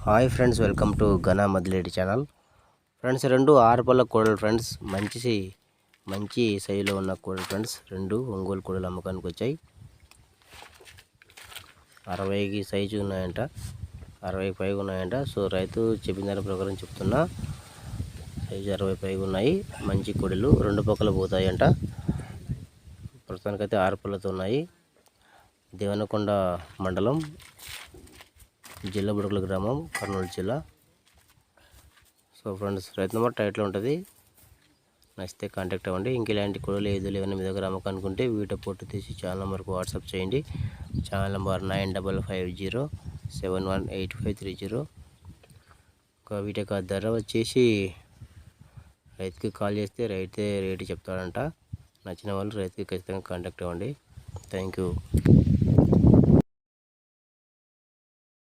Hi friends, welcome to ఘన Madileti channel. Friends, రెండు ఆరుపల్ల కోడలు ఫ్రెండ్స్, మంచి సైజులో ఉన్న కోడలు ఫ్రెండ్స్. రెండు ఒంగోలు కోడలు అమ్మకానికి వచ్చాయి. 60కి సైజు ఉన్నాయంట, 60కి పైగా ఉన్నాయంట. సో రైతు చెప్పిన దాని ప్రకారం చెప్తున్నా, సైజు 60 పైగా ఉన్నాయి. మంచి కోడలు, రెండు పక్కల పోతాయంట. ప్రస్తుతానికైతే ఆరుపల్లతో ఉన్నాయి. దేవనకొండ మండలం, జిల్లా బుడకల గ్రామం, కర్నూలు జిల్లా. సో ఫ్రెండ్స్, రైతు నెంబర్ టైట్లో ఉంటుంది, నచ్చితే కాంటాక్ట్ అవ్వండి. ఇంక ఇలాంటి కొడలు ఏదో లేవని మీ దగ్గర అమ్మకనుకుంటే వీడియో ఫోటో తీసి ఛానల్ నెంబర్కి వాట్సాప్ చేయండి. Channel number 9550718530. వీటి యొక్క ధర వచ్చేసి రైతుకి కాల్ చేస్తే రైతే రేటు చెప్తాడంట. నచ్చిన వాళ్ళు రైతుకి ఖచ్చితంగా కాంటాక్ట్ అవ్వండి. Thank you.